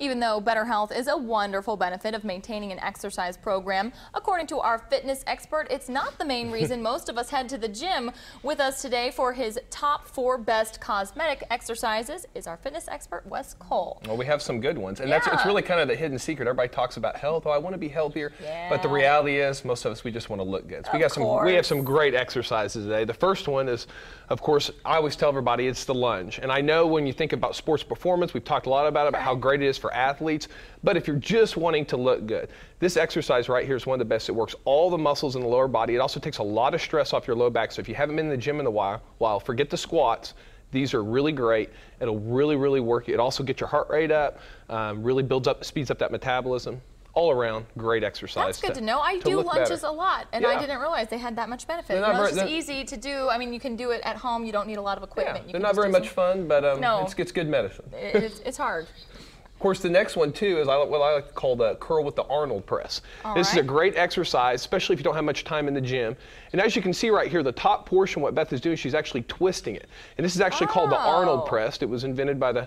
Even though better health is a wonderful benefit of maintaining an exercise program, according to our fitness expert, it's not the main reason most of us head to the gym. With us today for his top 4 best cosmetic exercises is our fitness expert, Wes Cole. Well, we have some good ones, and it's really kind of the hidden secret. Everybody talks about health. Oh, I want to be healthier, but the reality is most of us, we just want to look good. So we have some great exercises today. The first one is, of course, I always tell everybody it's the lunge. And I know when you think about sports performance, we've talked a lot about how great it is for athletes, but if you're just wanting to look good, this exercise right here is one of the best. It works all the muscles in the lower body. It also takes a lot of stress off your low back. So if you haven't been in the gym in a while, forget the squats. These are really great. It'll really work. It also gets your heart rate up, really speeds up that metabolism. All around, great exercise. That's good to know. I do lunges a lot, and I didn't realize they had that much benefit. It's just easy to do. I mean, you can do it at home. You don't need a lot of equipment. They're not very much fun, but it's good medicine. It's hard. Of course, the next one, too, is what I like to call the curl with the Arnold press. This is a great exercise, especially if you don't have much time in the gym. And as you can see right here, the top portion, what Beth is doing, she's actually twisting it. And this is actually called the Arnold press. It was invented by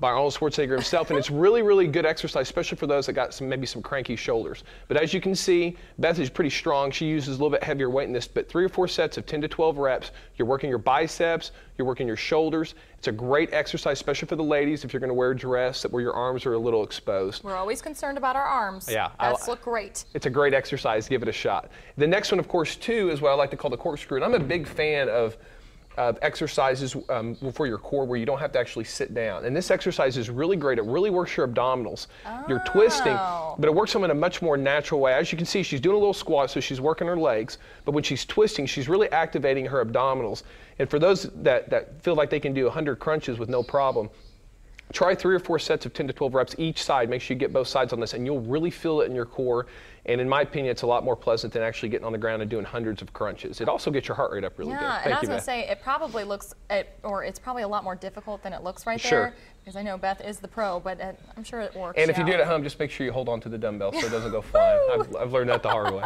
Arnold Schwarzenegger himself, and it's really good exercise, especially for those that got maybe some cranky shoulders. But as you can see, Beth is pretty strong. She uses a little bit heavier weight in this, but 3 or 4 sets of 10 to 12 reps. You're working your biceps, you're working your shoulders. It's a great exercise, especially for the ladies if you're going to wear a dress where your arms are a little exposed. We're always concerned about our arms. Yeah, That's look great. It's a great exercise. Give it a shot. The next one, of course, too, is what I like to call the corkscrew. And I'm a big fan of exercises for your core where you don't have to actually sit down. And this exercise is really great. It really works your abdominals. You're twisting, but it works them in a much more natural way. As you can see, she's doing a little squat, so she's working her legs. But when she's twisting, she's really activating her abdominals. And for those that feel like they can do 100 crunches with no problem, try 3 or 4 sets of 10 to 12 reps each side. Make sure you get both sides on this, and you'll really feel it in your core. And in my opinion, it's a lot more pleasant than actually getting on the ground and doing hundreds of crunches. It also gets your heart rate up really good. And I was going to say, it probably looks, or it's probably a lot more difficult than it looks right there. Because I know Beth is the pro, but I'm sure it works. And if you do it at home, just make sure you hold on to the dumbbell so it doesn't go flying. I've learned that the hard way.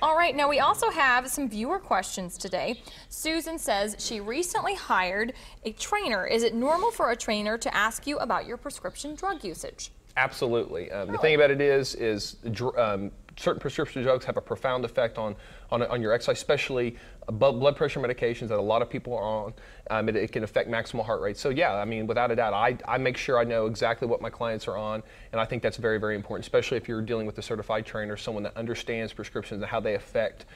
All right, now we also have some viewer questions today. Susan says she recently hired a trainer. Is it normal for a trainer to ask you about your prescription drug usage? Absolutely. The thing about it is certain prescription drugs have a profound effect on your exercise, especially blood pressure medications that a lot of people are on. It can affect maximal heart rate. So yeah, I mean, without a doubt, I make sure I know exactly what my clients are on, and I think that's very important, especially if you're dealing with a certified trainer, someone that understands prescriptions and how they affect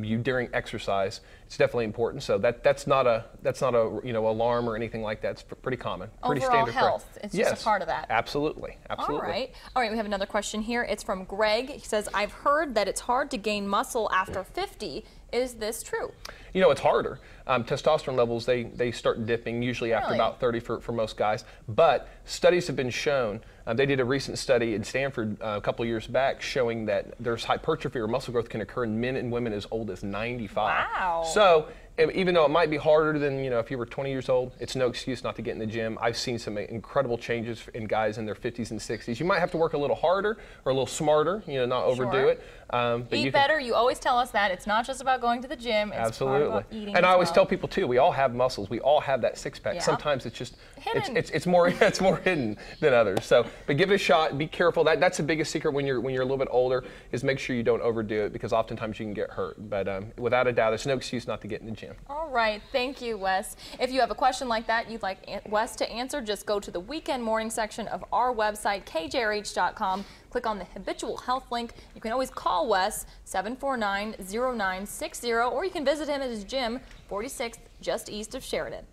you during exercise. It's definitely important. So that's not a alarm or anything like that. It's pretty common, pretty Overall standard. Health, it's just a part of that. Absolutely. All right, we have another question here. It's from Greg. He says, I've heard that it's hard to gain muscle after 50. Is this true? You know, it's harder. Testosterone levels, they start dipping usually after about 30 for most guys. But studies have been shown, they did a recent study in Stanford a couple of years back showing that there's hypertrophy or muscle growth can occur in men and women as old as 95. Wow. So even though it might be harder than, if you were 20 years old, it's no excuse not to get in the gym. I've seen some incredible changes in guys in their 50s and 60s. You might have to work a little harder or a little smarter, not overdo it. But eat better. You always tell us that. It's not just about going to the gym. It's part about eating. And I always tell people too, we all have muscles. We all have that six-pack. Yeah. Sometimes it's just hidden. It's more hidden than others. So, but give it a shot. Be careful. That's the biggest secret when you're a little bit older is make sure you don't overdo it because oftentimes you can get hurt. But without a doubt, there's no excuse not to get in the gym. All right. Thank you, Wes. If you have a question like that you'd like Wes to answer, just go to the weekend morning section of our website, kjrh.com. Click on the habitual health link. You can always call Wes 749-0960, or you can visit him at his gym, 46th, just east of Sheridan.